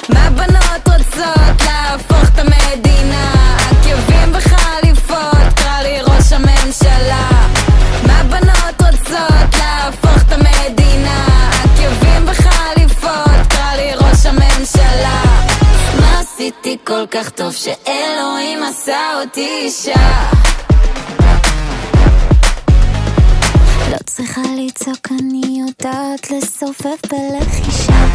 מה בנות רוצות? להפוך את המדינה, עקבים וחליפות, קרא לי ראש הממשלה. מה בנות רוצות? להפוך את המדינה, עקבים וחליפות, קרא לי ראש הממשלה. מה עשיתי כל כך טוב שאלוהים עשה אותי אישה? לא צריכה לצעוק, אני יודעת לסובב בלחישה.